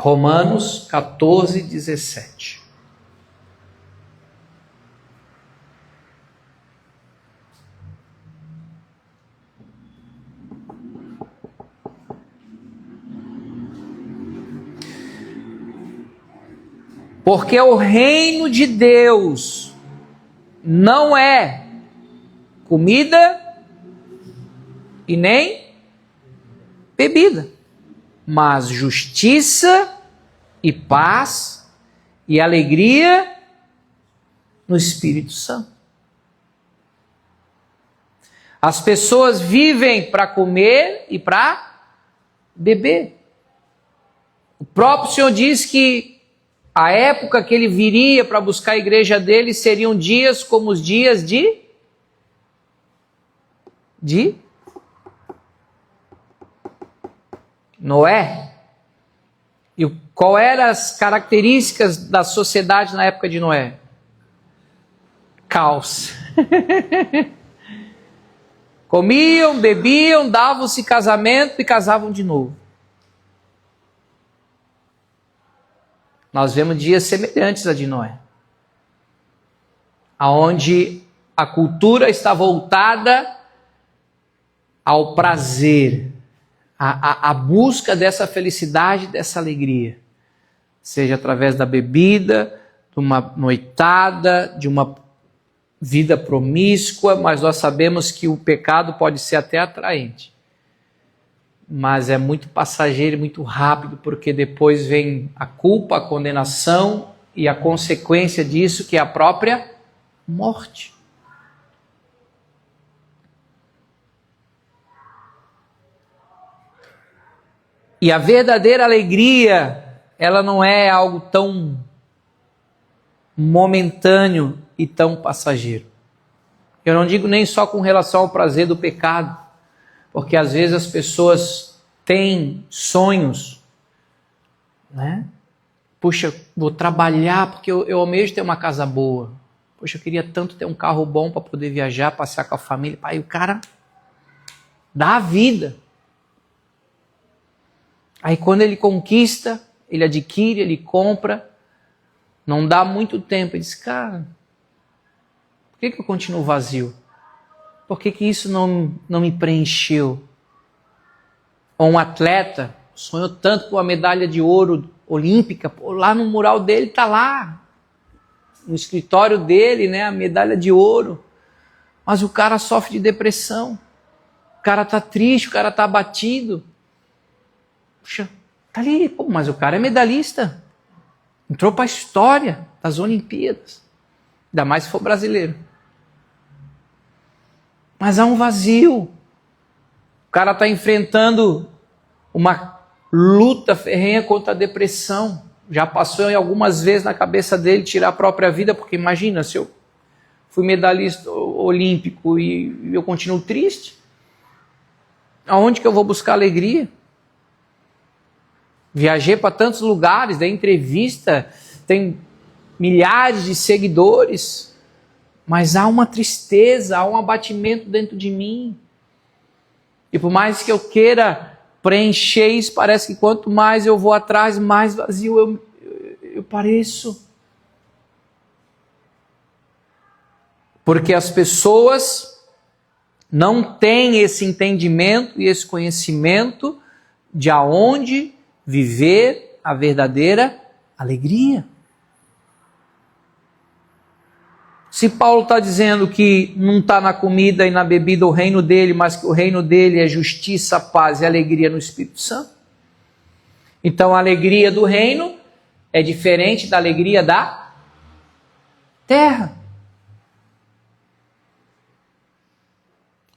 Romanos 14, 17. Porque o reino de Deus não é comida e nem bebida, mas justiça e paz e alegria no Espírito Santo. As pessoas vivem para comer e para beber. O próprio Senhor diz que a época que ele viria para buscar a igreja dele seriam dias como os dias de Noé. E qual eram as características da sociedade na época de Noé? Caos. Comiam, bebiam, davam-se casamento e casavam de novo. Nós vemos dias semelhantes a de Noé, aonde a cultura está voltada ao prazer, a busca dessa felicidade, dessa alegria, seja através da bebida, de uma noitada, de uma vida promíscua, mas nós sabemos que o pecado pode ser até atraente, mas é muito passageiro e muito rápido, porque depois vem a culpa, a condenação e a consequência disso, que é a própria morte. E a verdadeira alegria, ela não é algo tão momentâneo e tão passageiro. Eu não digo nem só com relação ao prazer do pecado, porque às vezes as pessoas têm sonhos, né? Puxa, vou trabalhar porque eu almejo ter uma casa boa. Poxa, eu queria tanto ter um carro bom para poder viajar, passear com a família. Aí o cara dá a vida. Aí quando ele conquista, ele adquire, ele compra, não dá muito tempo. Ele diz, cara, por que eu continuo vazio? Por que isso não me preencheu? Ou um atleta sonhou tanto com a medalha de ouro olímpica, pô, lá no mural dele está lá, no escritório dele, né, a medalha de ouro, mas o cara sofre de depressão, o cara está triste, o cara está abatido. Puxa, tá ali, pô, mas o cara é medalhista, entrou para a história das Olimpíadas, ainda mais se for brasileiro. Mas há um vazio. O cara está enfrentando uma luta ferrenha contra a depressão. Já passou algumas vezes na cabeça dele tirar a própria vida, porque imagina, se eu fui medalhista olímpico e eu continuo triste, aonde que eu vou buscar alegria? Viajei para tantos lugares, dei entrevista, tem milhares de seguidores, mas há uma tristeza, há um abatimento dentro de mim. E por mais que eu queira preencher isso, parece que quanto mais eu vou atrás, mais vazio eu pareço. Porque as pessoas não têm esse entendimento e esse conhecimento de aonde viver a verdadeira alegria. Se Paulo está dizendo que não está na comida e na bebida o reino dele, mas que o reino dele é justiça, paz e alegria no Espírito Santo, então a alegria do reino é diferente da alegria da terra.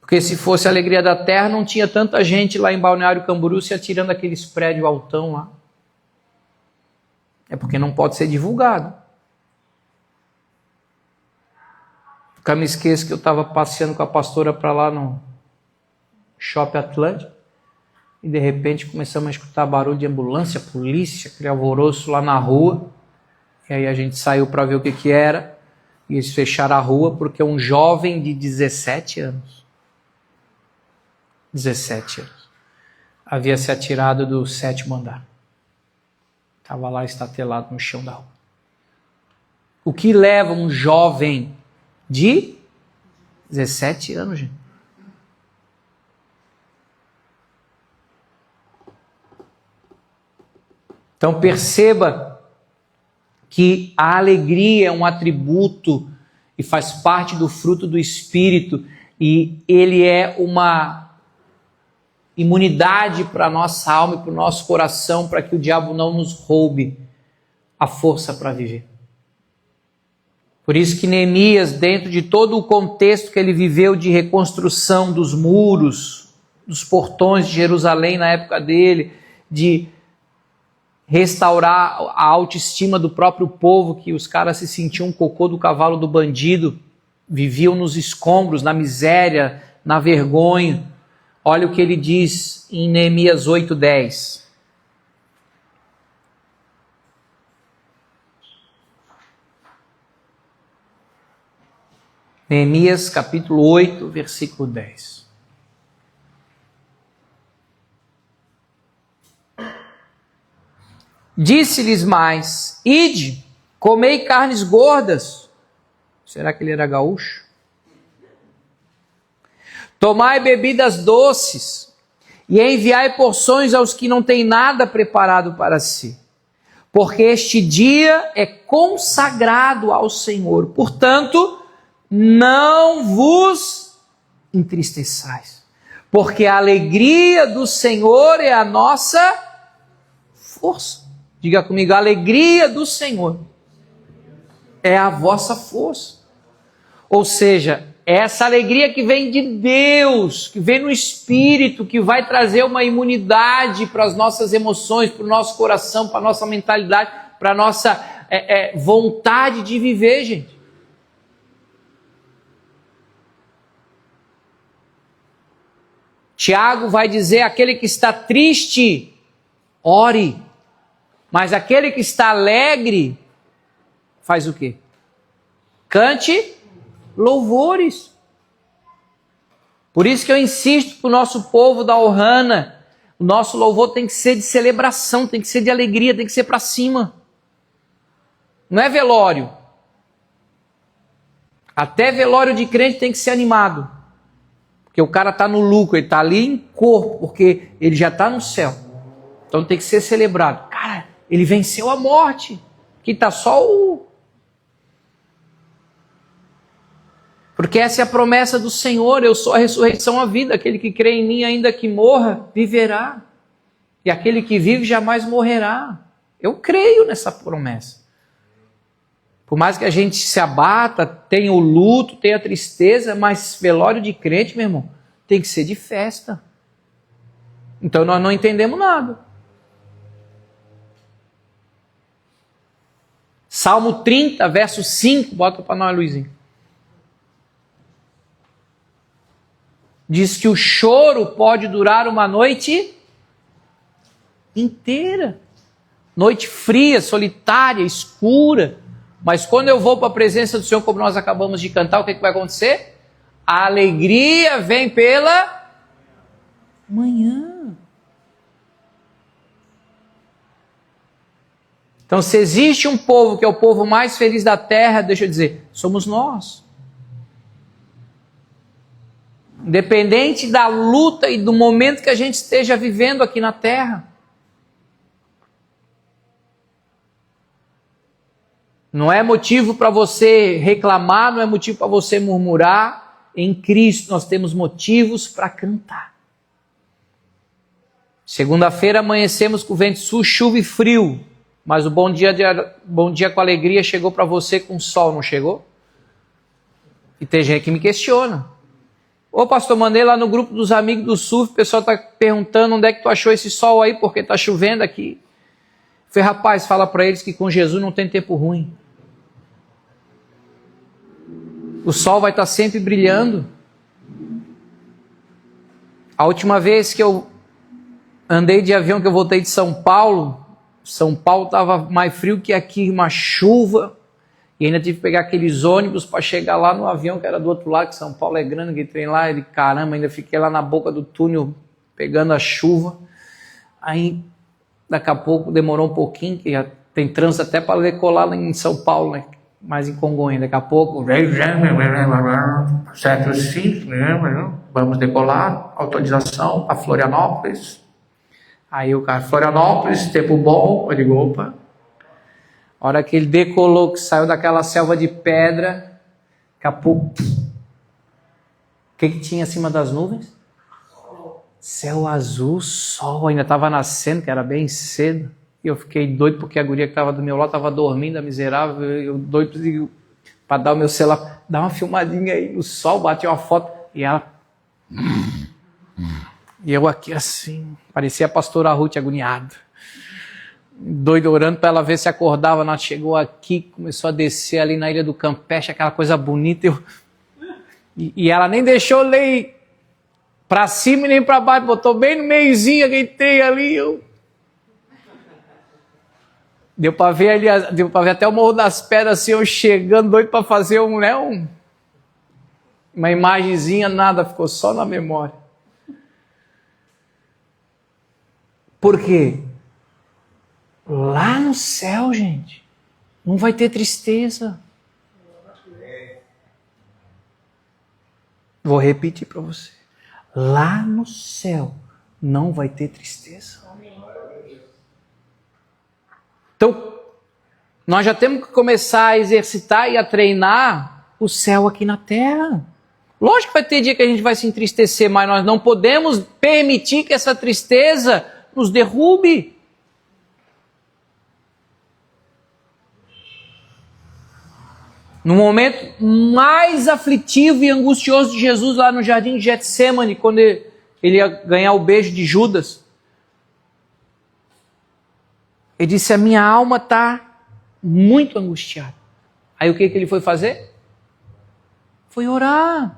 Porque se fosse a alegria da terra, não tinha tanta gente lá em Balneário Camboriú se atirando aqueles prédios altão lá. É porque não pode ser divulgado. Nunca me esqueço que eu estava passeando com a pastora para lá no Shopping Atlântico e de repente começamos a escutar barulho de ambulância, polícia, aquele alvoroço lá na rua. E aí a gente saiu para ver o que era e eles fecharam a rua porque um jovem de 17 anos havia se atirado do 7º andar. Estava lá estatelado no chão da rua. O que leva um jovem de 17 anos, gente? Então perceba que a alegria é um atributo e faz parte do fruto do Espírito, e ele é uma imunidade para a nossa alma e para o nosso coração, para que o diabo não nos roube a força para viver. Por isso que Neemias, dentro de todo o contexto que ele viveu de reconstrução dos muros, dos portões de Jerusalém na época dele, de restaurar a autoestima do próprio povo, que os caras se sentiam um cocô do cavalo do bandido, viviam nos escombros, na miséria, na vergonha. Olha o que ele diz em Neemias 8:10. Neemias capítulo 8, versículo 10. Disse-lhes mais: ide, comei carnes gordas. Será que ele era gaúcho? Tomai bebidas doces e enviai porções aos que não têm nada preparado para si, porque este dia é consagrado ao Senhor. Portanto, não vos entristeçais, porque a alegria do Senhor é a nossa força. Diga comigo: a alegria do Senhor é a vossa força. Ou seja, é essa alegria que vem de Deus, que vem no Espírito, que vai trazer uma imunidade para as nossas emoções, para o nosso coração, para a nossa mentalidade, para a nossa vontade de viver, gente. Tiago vai dizer: aquele que está triste, ore. Mas aquele que está alegre, faz o quê? Cante louvores. Por isso que eu insisto para o nosso povo da Ohana, o nosso louvor tem que ser de celebração, tem que ser de alegria, tem que ser para cima. Não é velório. Até velório de crente tem que ser animado. Porque o cara está no lucro, ele está ali em corpo, porque ele já está no céu. Então tem que ser celebrado. Cara, ele venceu a morte. Aqui está só o... Porque essa é a promessa do Senhor: eu sou a ressurreição, a vida. Aquele que crê em mim, ainda que morra, viverá. E aquele que vive jamais morrerá. Eu creio nessa promessa. Por mais que a gente se abata, tenha o luto, tenha a tristeza, mas velório de crente, meu irmão, tem que ser de festa. Então nós não entendemos nada. Salmo 30, verso 5, bota para nós, Luizinho. Diz que o choro pode durar uma noite inteira. Noite fria, solitária, escura. Mas quando eu vou para a presença do Senhor, como nós acabamos de cantar, o que vai acontecer? A alegria vem pela manhã. Então, se existe um povo que é o povo mais feliz da terra, deixa eu dizer, somos nós. Independente da luta e do momento que a gente esteja vivendo aqui na terra. Não é motivo para você reclamar, não é motivo para você murmurar. Em Cristo nós temos motivos para cantar. Segunda-feira amanhecemos com vento sul, chuva e frio. Mas o bom dia com alegria chegou para você com sol, não chegou? E tem gente que me questiona. Ô pastor, mandei lá no grupo dos amigos do surf, o pessoal está perguntando onde é que tu achou esse sol aí, porque está chovendo aqui. Falei, rapaz, fala para eles que com Jesus não tem tempo ruim. O sol vai estar sempre brilhando. A última vez que eu andei de avião, que eu voltei de São Paulo estava mais frio que aqui, uma chuva, e ainda tive que pegar aqueles ônibus para chegar lá no avião que era do outro lado, que São Paulo é grande, que trem lá, e caramba, ainda fiquei lá na boca do túnel pegando a chuva. Aí Daqui a pouco demorou um pouquinho, que já tem trânsito até para decolar lá em São Paulo, né? Mais em Congonha. Daqui a pouco, certo, sim, vamos decolar, autorização para Florianópolis. Aí o cara, Florianópolis, tempo bom. Eu digo, opa. A hora que ele decolou, que saiu daquela selva de pedra, daqui a pouco, o que tinha acima das nuvens? Céu azul, sol, ainda estava nascendo, que era bem cedo. E eu fiquei doido porque a guria que estava do meu lado estava dormindo, a miserável. Eu doido para dar o meu celular, dar uma filmadinha aí no sol, bati uma foto. E ela... E eu aqui assim, parecia a pastora Ruth agoniada. Doido orando para ela ver se acordava. Ela chegou aqui, começou a descer ali na Ilha do Campeche, aquela coisa bonita. E ela nem deixou eu ler para cima e nem para baixo, botou bem no meiozinho, aguentei ali. Deu para ver ali, deu para ver até o Morro das Pedras, assim, eu chegando, doido para fazer uma imagenzinha, nada, ficou só na memória. Por quê? Lá no céu, gente, não vai ter tristeza. Vou repetir para você. Lá no céu não vai ter tristeza. Então, nós já temos que começar a exercitar e a treinar o céu aqui na terra. Lógico que vai ter dia que a gente vai se entristecer, mas nós não podemos permitir que essa tristeza nos derrube. No momento mais aflitivo e angustioso de Jesus, lá no jardim de Getsêmani, quando ele ia ganhar o beijo de Judas, ele disse, a minha alma está muito angustiada. Aí o que ele foi fazer? Foi orar.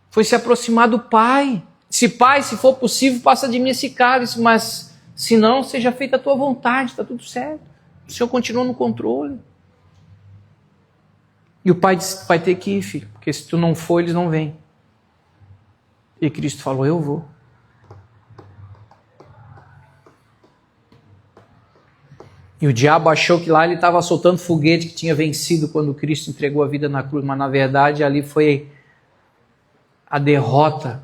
Foi se aproximar do Pai. Se Pai, se for possível, passa de mim esse cálice, mas se não, seja feita a tua vontade, está tudo certo. O Senhor continua no controle. E o Pai disse, vai ter que ir, filho, porque se tu não for, eles não vêm. E Cristo falou, eu vou. E o diabo achou que lá ele estava soltando foguete, que tinha vencido quando Cristo entregou a vida na cruz, mas na verdade ali foi a derrota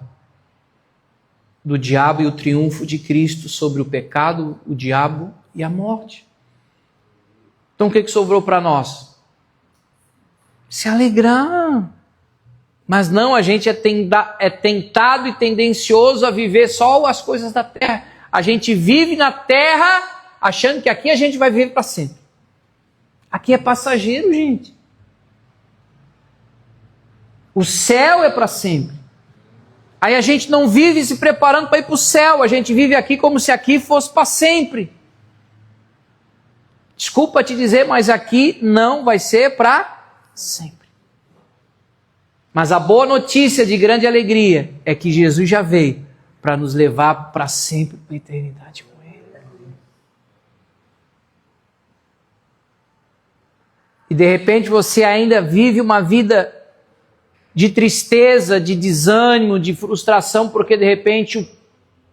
do diabo e o triunfo de Cristo sobre o pecado, o diabo e a morte. Então o que sobrou para nós? Se alegrar. Mas não, a gente é tentado e tendencioso a viver só as coisas da terra. A gente vive na terra achando que aqui a gente vai viver para sempre. Aqui é passageiro, gente. O céu é para sempre. Aí a gente não vive se preparando para ir para o céu. A gente vive aqui como se aqui fosse para sempre. Desculpa te dizer, mas aqui não vai ser para sempre. Mas a boa notícia de grande alegria é que Jesus já veio para nos levar para sempre, para a eternidade com Ele. E de repente você ainda vive uma vida de tristeza, de desânimo, de frustração, porque de repente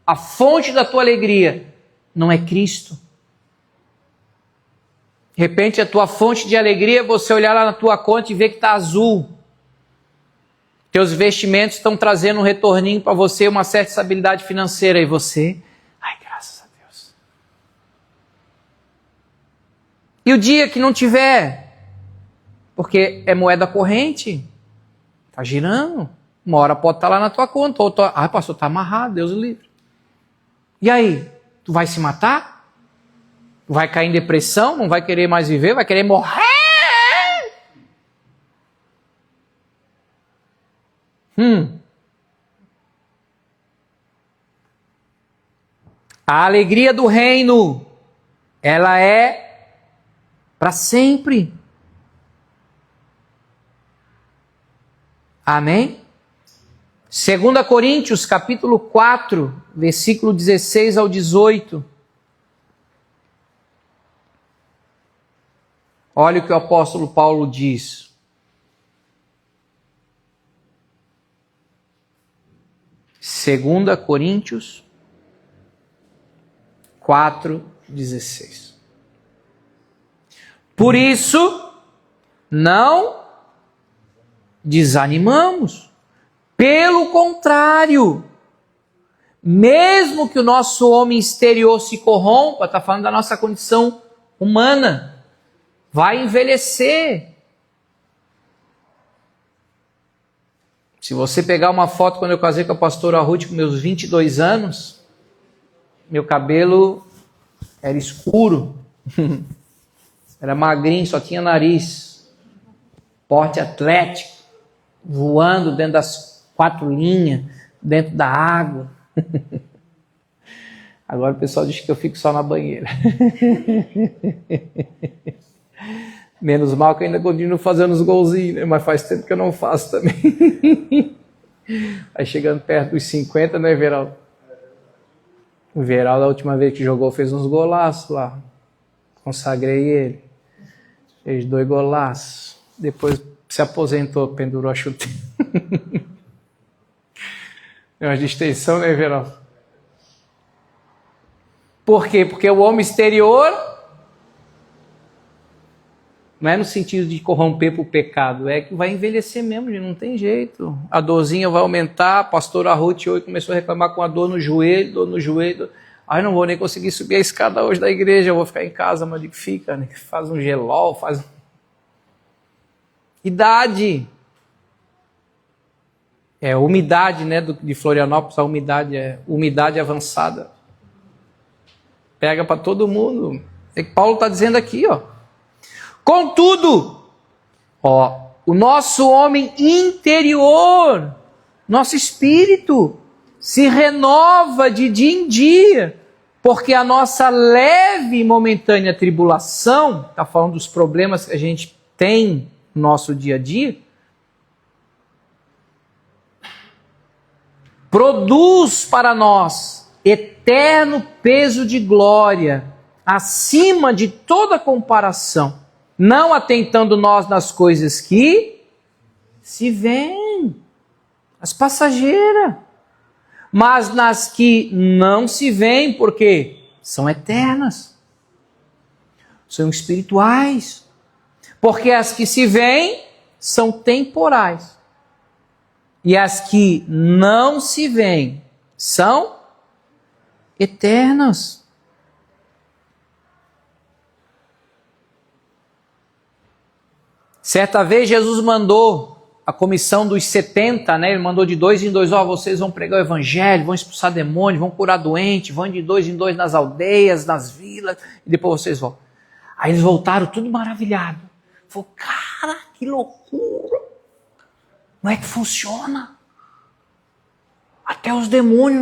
a fonte da tua alegria não é Cristo. De repente a tua fonte de alegria é você olhar lá na tua conta e ver que está azul. Teus investimentos estão trazendo um retorninho para você, uma certa estabilidade financeira. E você, ai, graças a Deus. E o dia que não tiver, porque é moeda corrente, está girando, uma hora pode estar lá na tua conta, outra, pastor, está amarrado, Deus o livre. E aí, tu vai se matar? Vai cair em depressão, não vai querer mais viver, vai querer morrer. A alegria do reino, ela é para sempre. Amém? 2 Coríntios, capítulo 4, versículo 16 ao 18. Olha o que o apóstolo Paulo diz. Segunda Coríntios 4:16. Por isso, não desanimamos. Pelo contrário, mesmo que o nosso homem exterior se corrompa, está falando da nossa condição humana, vai envelhecer. Se você pegar uma foto quando eu casei com a pastora Ruth com meus 22 anos, meu cabelo era escuro, era magrinho, só tinha nariz, porte atlético, voando dentro das 4 linhas, dentro da água. Agora o pessoal diz que eu fico só na banheira. Menos mal que eu ainda continuo fazendo os golzinhos, né? Mas faz tempo que eu não faço também. Aí chegando perto dos 50, né, Veraldo? O Veraldo, a última vez que jogou, fez uns golaços lá. Consagrei ele. Fez 2 golaços. Depois se aposentou, pendurou a chuteira. É uma distensão, né, Veraldo? Por quê? Porque o homem exterior não é no sentido de corromper para o pecado, é que vai envelhecer mesmo, gente, não tem jeito. A dorzinha vai aumentar, a pastora Ruth hoje começou a reclamar com a dor no joelho. Ai, não vou nem conseguir subir a escada hoje da igreja, eu vou ficar em casa. Mas eu digo, fica, né? Faz um gelol, faz... Idade. É umidade, né, de Florianópolis, a umidade é umidade avançada. Pega para todo mundo. É que Paulo está dizendo aqui, ó. Contudo, o nosso homem interior, nosso espírito, se renova de dia em dia, porque a nossa leve e momentânea tribulação, está falando dos problemas que a gente tem no nosso dia a dia, produz para nós eterno peso de glória, acima de toda comparação, não atentando nós nas coisas que se veem, as passageiras, mas nas que não se veem, porque são eternas, são espirituais, porque as que se veem são temporais, e as que não se veem são eternas. Certa vez Jesus mandou a comissão dos 70, né? Ele mandou de 2 em 2, vocês vão pregar o evangelho, vão expulsar demônios, vão curar doente, vão de 2 em 2 nas aldeias, nas vilas, e depois vocês vão. Aí eles voltaram tudo maravilhado. Falou, cara, que loucura! Não é que funciona? Até os demônios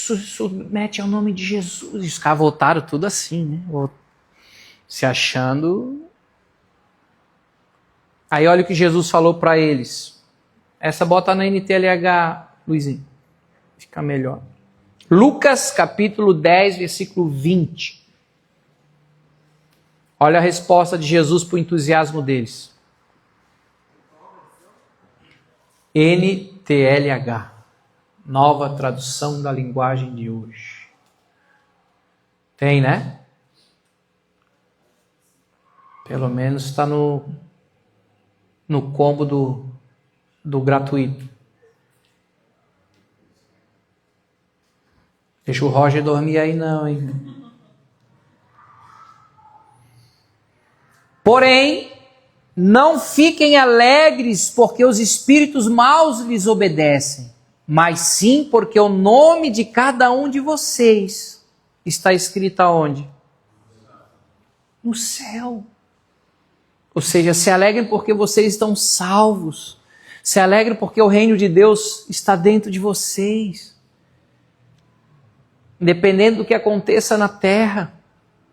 nos submetem ao nome de Jesus. E os caras voltaram tudo assim, né? Se achando... Aí olha o que Jesus falou para eles. Essa bota na NTLH, Luizinho. Fica melhor. Lucas capítulo 10, versículo 20. Olha a resposta de Jesus para o entusiasmo deles. NTLH. Nova tradução da linguagem de hoje. Tem, né? Pelo menos está no combo do gratuito. Deixa o Roger dormir aí não, hein? Porém, não fiquem alegres porque os espíritos maus lhes obedecem, mas sim porque o nome de cada um de vocês está escrito aonde? No céu. Ou seja, se alegrem porque vocês estão salvos. Se alegrem porque o reino de Deus está dentro de vocês. Independente do que aconteça na terra,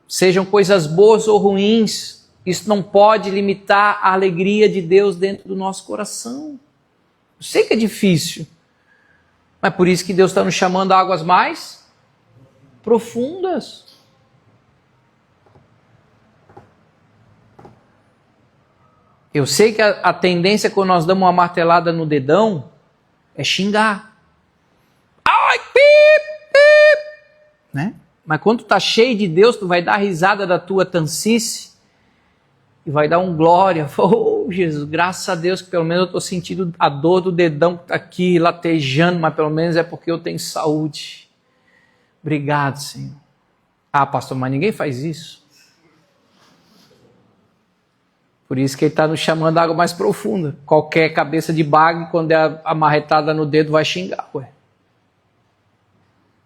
sejam coisas boas ou ruins, isso não pode limitar a alegria de Deus dentro do nosso coração. Eu sei que é difícil, mas por isso que Deus está nos chamando a águas mais profundas. Eu sei que a tendência quando nós damos uma martelada no dedão é xingar. Ai, pip, pip. Né? Mas quando tu tá cheio de Deus, tu vai dar risada da tua tansice e vai dar um glória. Oh, Jesus, graças a Deus que pelo menos eu estou sentindo a dor do dedão que está aqui latejando, mas pelo menos é porque eu tenho saúde. Obrigado, Senhor. Ah, pastor, mas ninguém faz isso. Por isso que ele está nos chamando a água mais profunda. Qualquer cabeça de bagre, quando é amarretada no dedo, vai xingar, ué.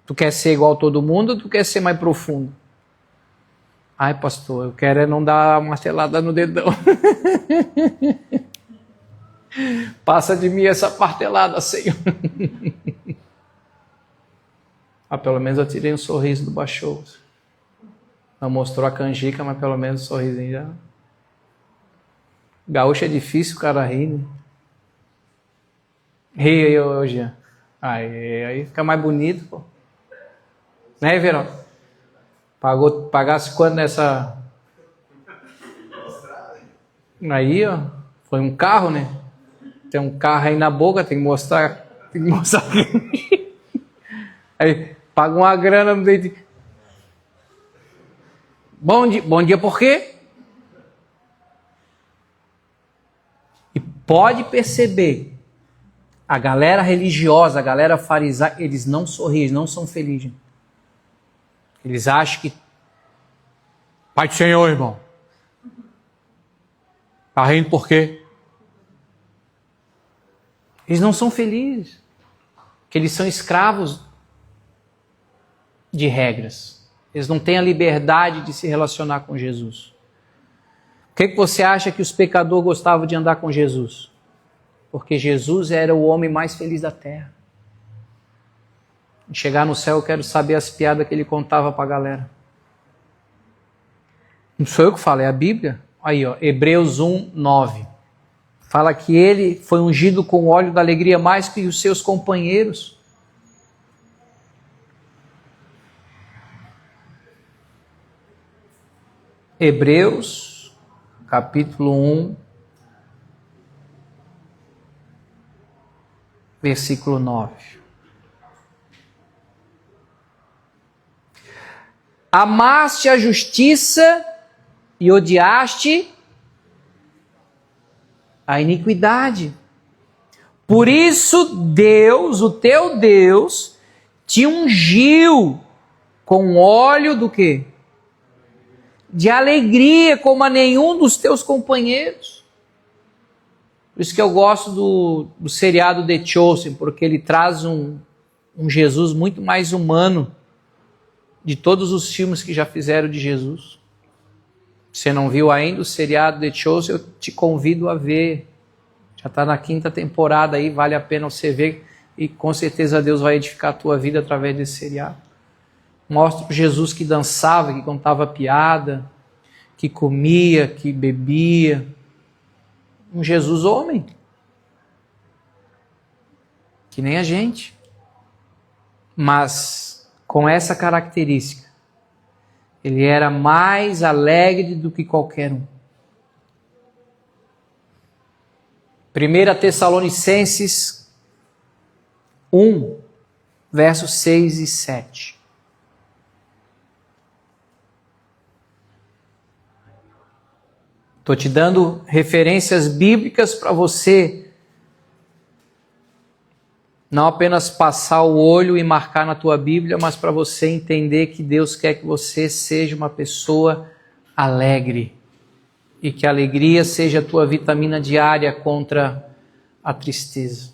Tu quer ser igual a todo mundo ou tu quer ser mais profundo? Ai, pastor, eu quero é não dar uma martelada no dedão. Passa de mim essa martelada, Senhor. Ah, pelo menos eu tirei um sorriso do baixou. Não mostrou a canjica, mas pelo menos um sorrisinho já. Gaúcho é difícil o cara rir, né? Ri aí hoje. Aí fica mais bonito, pô. Né, Verão? Pagasse quanto nessa... Aí, ó. Foi um carro, né? Tem um carro aí na boca, tem que mostrar. Aí, paga uma grana no dedo. Bom dia por quê? E pode perceber, a galera religiosa, a galera farisaica, eles não sorriem, eles não são felizes. Eles acham que... Pai do Senhor, irmão. Tá rindo por quê? Eles não são felizes. Porque eles são escravos de regras. Eles não têm a liberdade de se relacionar com Jesus. Por que você acha que os pecadores gostavam de andar com Jesus? Porque Jesus era o homem mais feliz da terra. Chegar no céu, eu quero saber as piadas que ele contava para a galera. Não sou eu que falo, é a Bíblia. Aí, ó, Hebreus 1, 9. Fala que ele foi ungido com óleo da alegria mais que os seus companheiros. Hebreus, capítulo 1, versículo 9. Amaste a justiça e odiaste a iniquidade. Por isso Deus, o teu Deus, te ungiu com óleo do quê? De alegria, como a nenhum dos teus companheiros. Por isso que eu gosto do seriado The Chosen, porque ele traz um Jesus muito mais humano de todos os filmes que já fizeram de Jesus. Se você não viu ainda o seriado The Chosen, eu te convido a ver. Já está na 5ª temporada aí, vale a pena você ver e com certeza Deus vai edificar a tua vida através desse seriado. Mostra o Jesus que dançava, que contava piada, que comia, que bebia. Um Jesus homem. Que nem a gente. Mas com essa característica, ele era mais alegre do que qualquer um. 1 Tessalonicenses 1, versos 6 e 7. Estou te dando referências bíblicas para você não apenas passar o olho e marcar na tua Bíblia, mas para você entender que Deus quer que você seja uma pessoa alegre. E que a alegria seja a tua vitamina diária contra a tristeza.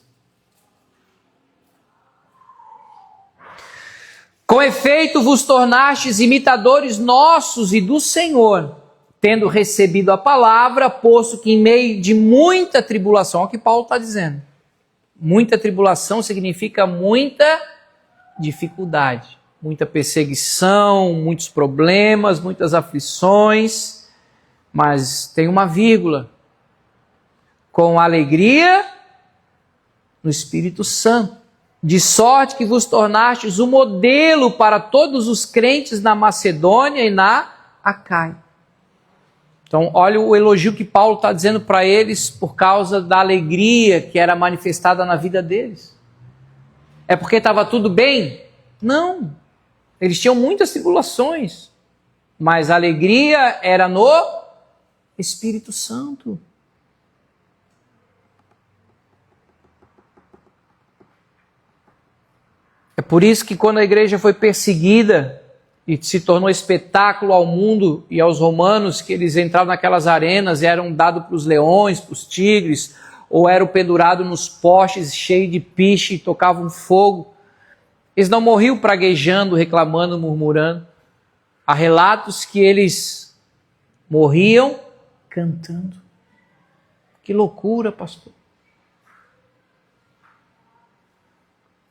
Com efeito, vos tornastes imitadores nossos e do Senhor, tendo recebido a palavra, posto que em meio de muita tribulação, olha o que Paulo está dizendo. Muita tribulação significa muita dificuldade, muita perseguição, muitos problemas, muitas aflições, mas tem uma vírgula. Com alegria no Espírito Santo, de sorte que vos tornastes um modelo para todos os crentes na Macedônia e na Acaia. Então, olha o elogio que Paulo está dizendo para eles por causa da alegria que era manifestada na vida deles. É porque estava tudo bem? Não. Eles tinham muitas tribulações, mas a alegria era no Espírito Santo. É por isso que quando a igreja foi perseguida e se tornou espetáculo ao mundo e aos romanos, que eles entravam naquelas arenas e eram dados para os leões, para os tigres, ou eram pendurados nos postes cheios de piche e tocavam fogo, eles não morriam praguejando, reclamando, murmurando. Há relatos que eles morriam cantando. Que loucura, pastor.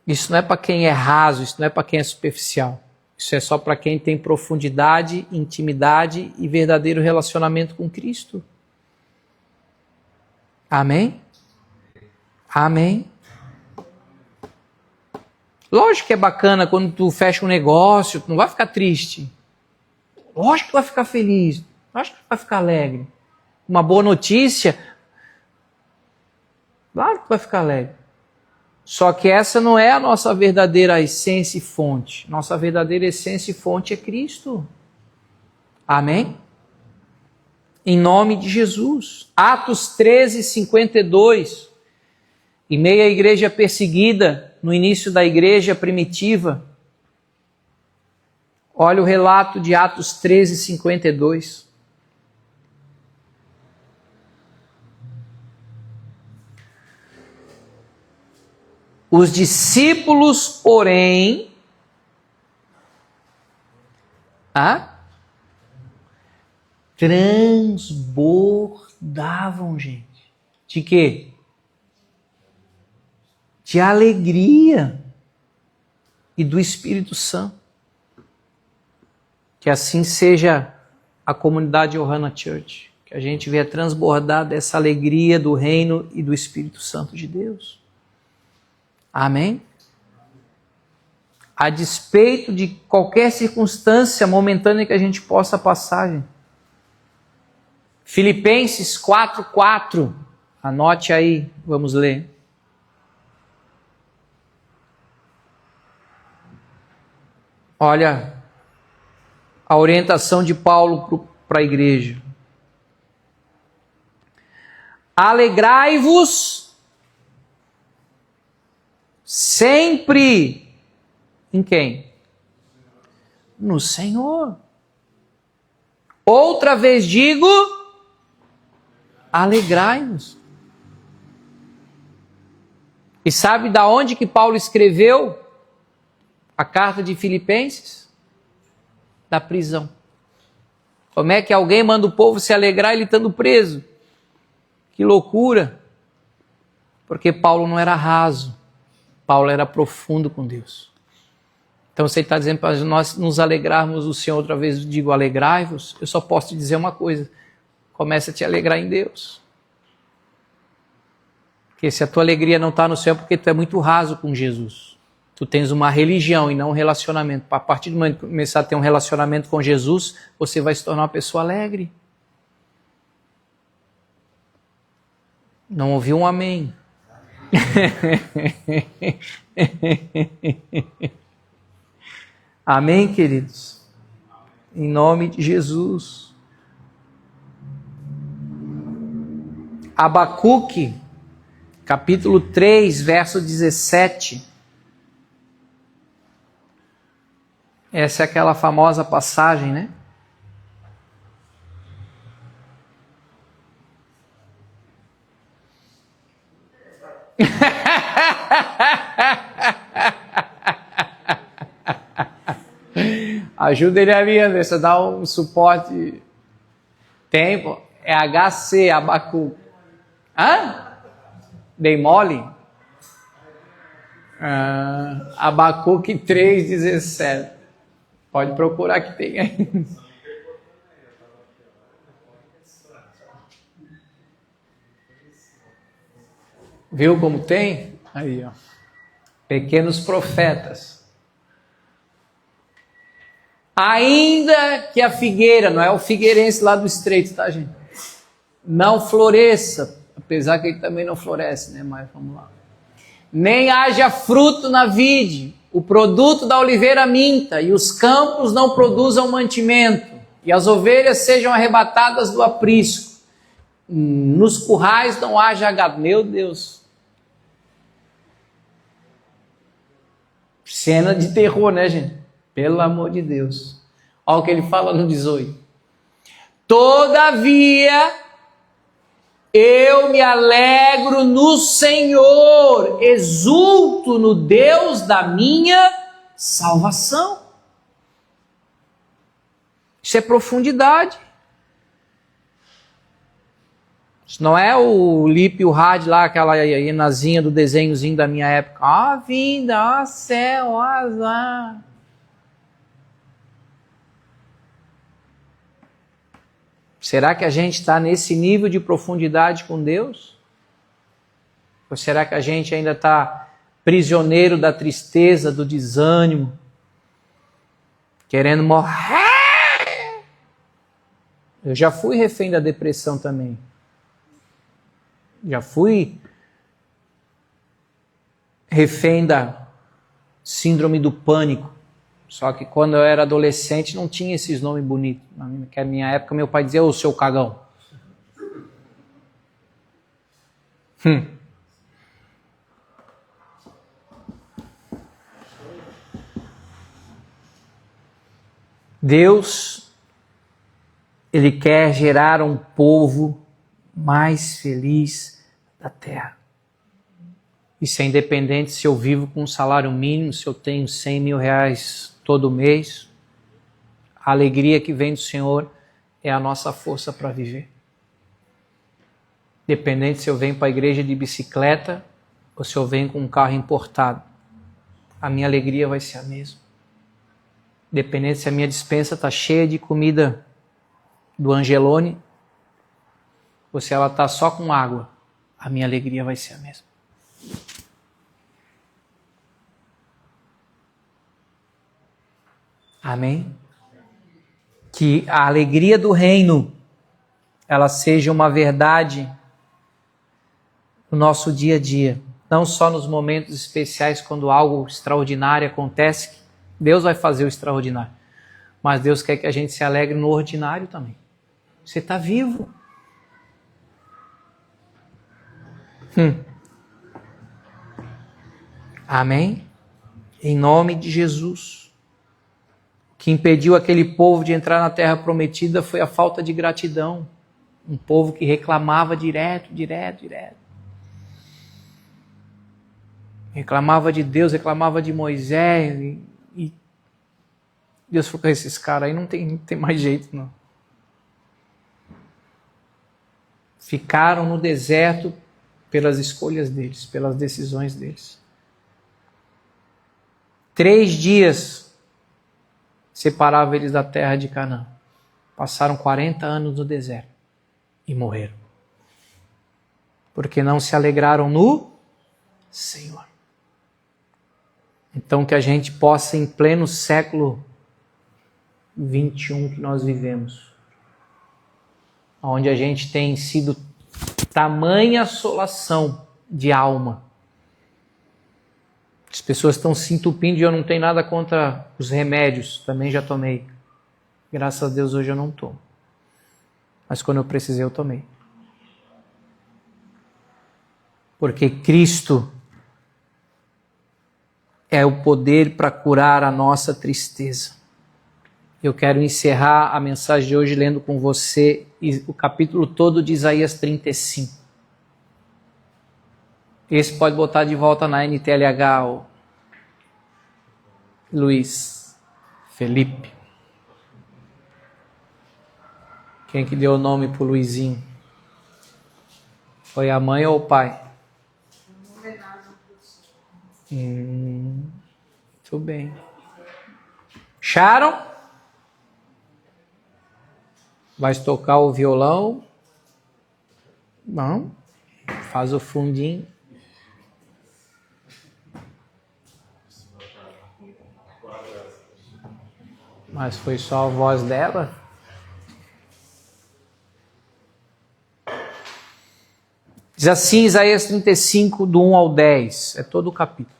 Isso não é para quem é raso, isso não é para quem é superficial. Isso é só para quem tem profundidade, intimidade e verdadeiro relacionamento com Cristo. Amém? Amém? Lógico que é bacana quando tu fecha um negócio, tu não vai ficar triste. Lógico que tu vai ficar feliz. Lógico que tu vai ficar alegre. Uma boa notícia, claro que tu vai ficar alegre. Só que essa não é a nossa verdadeira essência e fonte. Nossa verdadeira essência e fonte é Cristo. Amém? Em nome de Jesus. Atos 13, 52. Em meio à igreja perseguida, no início da igreja primitiva. Olha o relato de Atos 13, 52. Os discípulos, porém, transbordavam, gente. De quê? De alegria e do Espírito Santo. Que assim seja a comunidade Ohana Church. Que a gente venha transbordar dessa alegria do reino e do Espírito Santo de Deus. Amém? A despeito de qualquer circunstância momentânea que a gente possa passar. Gente. Filipenses 4:4. Anote aí, vamos ler. Olha a orientação de Paulo para a igreja. Alegrai-vos sempre em quem? No Senhor. Outra vez digo, alegrai-vos. E sabe da onde que Paulo escreveu a carta de Filipenses? Da prisão. Como é que alguém manda o povo se alegrar ele estando preso? Que loucura! Porque Paulo não era raso. Paulo era profundo com Deus. Então, você está dizendo para nós nos alegrarmos o Senhor, outra vez eu digo alegrai-vos, eu só posso te dizer uma coisa, começa a te alegrar em Deus. Porque se a tua alegria não está no céu, porque tu é muito raso com Jesus. Tu tens uma religião e não um relacionamento. A partir do momento que começar a ter um relacionamento com Jesus, você vai se tornar uma pessoa alegre. Não ouviu um amém? Amém, queridos? Em nome de Jesus. Abacuque, capítulo 3, verso 17. Essa é aquela famosa passagem, né? Ajuda ele ali, Anderson, dá um suporte. Tempo. É HC, Abacu. Hã? Dei mole? Abacuque 3,17. Pode procurar que tem aí. Viu como tem? Aí, ó. Pequenos profetas. Ainda que a figueira, não é o figueirense lá do Estreito, tá, gente? Não floresça, apesar que ele também não floresce, né? Mas vamos lá. Nem haja fruto na vide. o produto da oliveira minta, e os campos não produzam mantimento, e as ovelhas sejam arrebatadas do aprisco, nos currais não haja gado. Meu Deus! Cena de terror, né, gente? Pelo amor de Deus. Olha o que ele fala no 18. Todavia, eu me alegro no Senhor, exulto no Deus da minha salvação. Isso é profundidade. Isso não é o Lip e o Had lá, aquela hienazinha do desenhozinho da minha época. Ah, vida, ah, céu, azar. Será que a gente está nesse nível de profundidade com Deus? Ou será que a gente ainda está prisioneiro da tristeza, do desânimo, querendo morrer? Eu já fui refém da depressão também. Já fui refém da síndrome do pânico. Só que quando eu era adolescente não tinha esses nomes bonitos. Na minha época meu pai dizia, ô seu cagão. Deus, Ele quer gerar um povo mais feliz da terra. Isso é independente se eu vivo com um salário mínimo, se eu tenho 100 mil reais todo mês. A alegria que vem do Senhor é a nossa força para viver. Independente se eu venho para a igreja de bicicleta ou se eu venho com um carro importado, a minha alegria vai ser a mesma. Independente se a minha despensa está cheia de comida do Angelone ou se ela está só com água, a minha alegria vai ser a mesma. Amém? Que a alegria do reino, ela seja uma verdade no nosso dia a dia. Não só nos momentos especiais, quando algo extraordinário acontece, Deus vai fazer o extraordinário. Mas Deus quer que a gente se alegre no ordinário também. Você está vivo. Amém? Em nome de Jesus. O que impediu aquele povo de entrar na terra prometida foi a falta de gratidão. Um povo que reclamava direto. Reclamava de Deus, reclamava de Moisés. E Deus falou com esses caras aí, não tem mais jeito não. Ficaram no deserto pelas escolhas deles, pelas decisões deles. 3 dias separava eles da terra de Canaã. Passaram 40 anos no deserto e morreram. Porque não se alegraram no Senhor. Então que a gente possa, em pleno século 21 que nós vivemos, onde a gente tem sido tamanha assolação de alma. As pessoas estão se entupindo e eu não tenho nada contra os remédios, também já tomei. Graças a Deus hoje eu não tomo. Mas quando eu precisei eu tomei. Porque Cristo é o poder para curar a nossa tristeza. Eu quero encerrar a mensagem de hoje lendo com você o capítulo todo de Isaías 35. Esse pode botar de volta na NTLH, o Luiz Felipe. Quem que deu o nome pro Luizinho? Foi a mãe ou o pai? Muito bem. Sharon? Vai tocar o violão? Não. Faz o fundinho. Mas foi só a voz dela? Diz assim Isaías 35, do 1 ao 10. É todo o capítulo.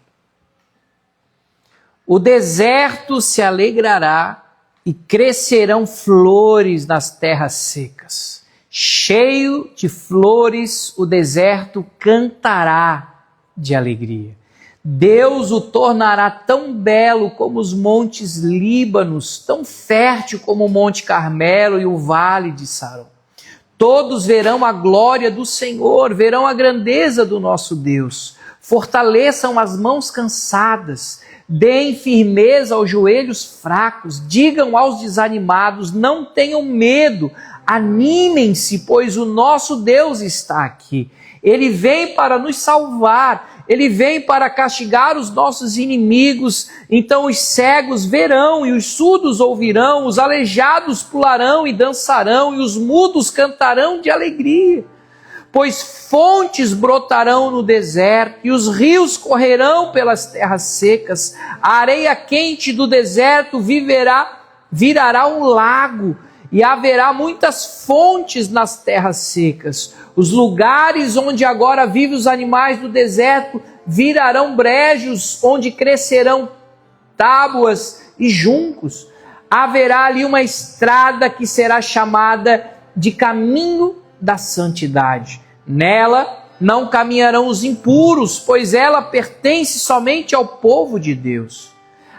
O deserto se alegrará e crescerão flores nas terras secas. Cheio de flores, o deserto cantará de alegria. Deus o tornará tão belo como os montes Líbanos, tão fértil como o Monte Carmelo e o vale de Saron. Todos verão a glória do Senhor, verão a grandeza do nosso Deus. Fortaleçam as mãos cansadas, deem firmeza aos joelhos fracos, digam aos desanimados, não tenham medo, animem-se, pois o nosso Deus está aqui. Ele vem para nos salvar, Ele vem para castigar os nossos inimigos. Então os cegos verão e os surdos ouvirão, os aleijados pularão e dançarão, e os mudos cantarão de alegria. Pois fontes brotarão no deserto, e os rios correrão pelas terras secas. A areia quente do deserto virará um lago, e haverá muitas fontes nas terras secas. Os lugares onde agora vivem os animais do deserto virarão brejos, onde crescerão tábuas e juncos. Haverá ali uma estrada que será chamada de caminho da santidade. Nela não caminharão os impuros, pois ela pertence somente ao povo de Deus.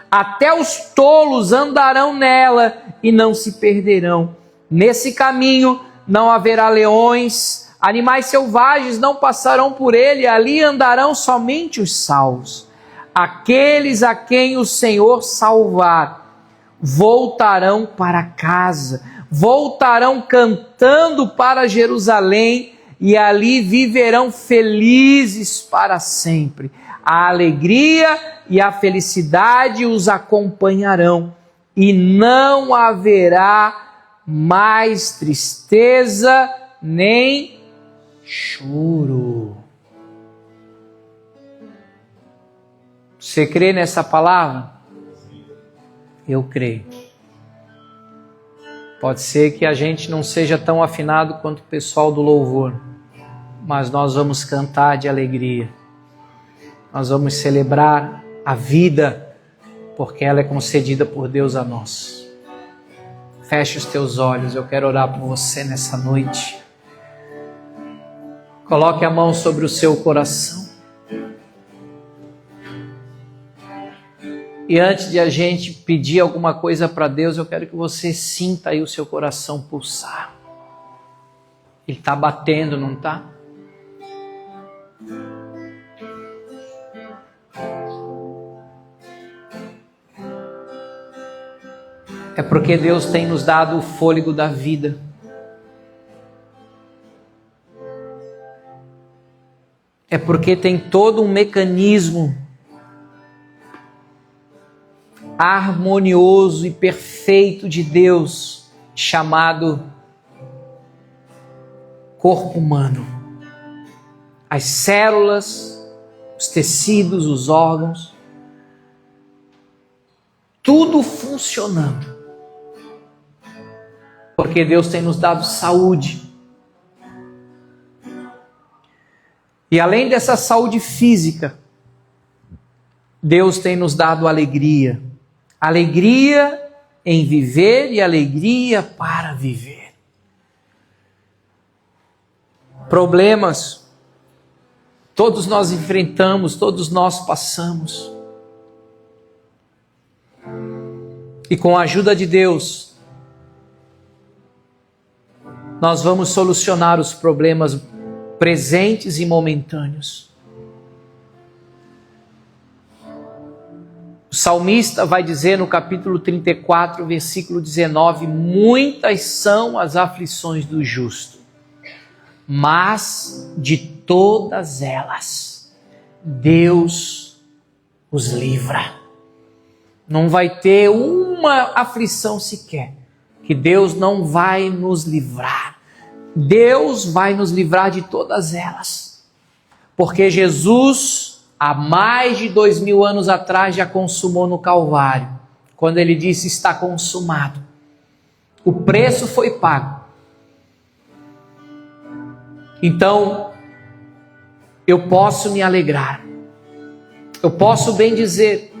Até os tolos andarão nela e não se perderão. Nesse caminho não haverá leões, animais selvagens não passarão por ele, ali andarão somente os salvos. Aqueles a quem o Senhor salvar voltarão para casa, voltarão cantando para Jerusalém, e ali viverão felizes para sempre. A alegria e a felicidade os acompanharão, e não haverá mais tristeza nem choro. Você crê nessa palavra? Eu creio. Pode ser que a gente não seja tão afinado quanto o pessoal do louvor, mas nós vamos cantar de alegria. Nós vamos celebrar a vida, porque ela é concedida por Deus a nós. Feche os teus olhos, eu quero orar por você nessa noite. Coloque a mão sobre o seu coração. E antes de a gente pedir alguma coisa para Deus, eu quero que você sinta aí o seu coração pulsar. Ele está batendo, não está? É porque Deus tem nos dado o fôlego da vida. É porque tem todo um mecanismo harmonioso e perfeito de Deus, chamado corpo humano. As células, os tecidos, os órgãos, tudo funcionando. Porque Deus tem nos dado saúde. E além dessa saúde física, Deus tem nos dado alegria. Alegria em viver e alegria para viver. Problemas, todos nós enfrentamos, todos nós passamos. E com a ajuda de Deus, nós vamos solucionar os problemas presentes e momentâneos. O salmista vai dizer no capítulo 34, versículo 19, muitas são as aflições do justo, mas de todas elas, Deus os livra. Não vai ter uma aflição sequer que Deus não vai nos livrar. Deus vai nos livrar de todas elas. Porque Jesus, há mais de 2000 anos atrás, já consumou no Calvário. Quando ele disse, está consumado. O preço foi pago. Então, eu posso me alegrar. Eu posso bem dizer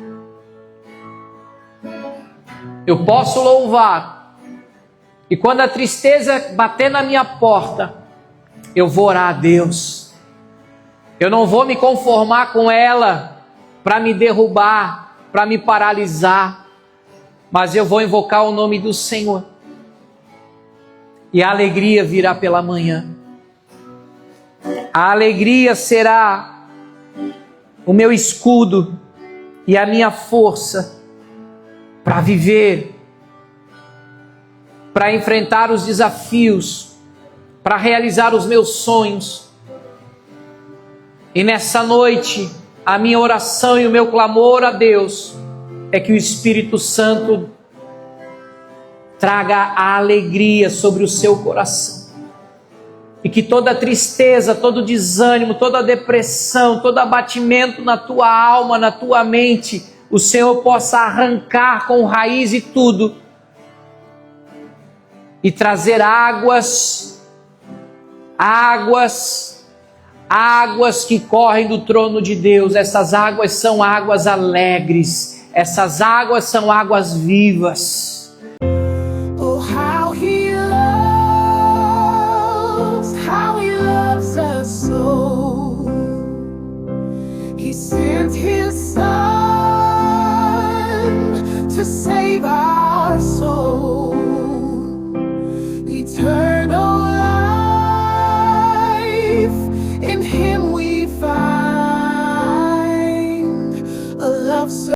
Eu posso louvar. E quando a tristeza bater na minha porta, eu vou orar a Deus. Eu não vou me conformar com ela para me derrubar, para me paralisar. Mas eu vou invocar o nome do Senhor. E a alegria virá pela manhã. A alegria será o meu escudo e a minha força para viver, para enfrentar os desafios, para realizar os meus sonhos. E nessa noite, a minha oração e o meu clamor a Deus é que o Espírito Santo traga a alegria sobre o seu coração. E que toda tristeza, todo desânimo, toda depressão, todo abatimento na tua alma, na tua mente, o Senhor possa arrancar com raiz e tudo. E trazer águas que correm do trono de Deus. Essas águas são águas alegres. Essas águas são águas vivas.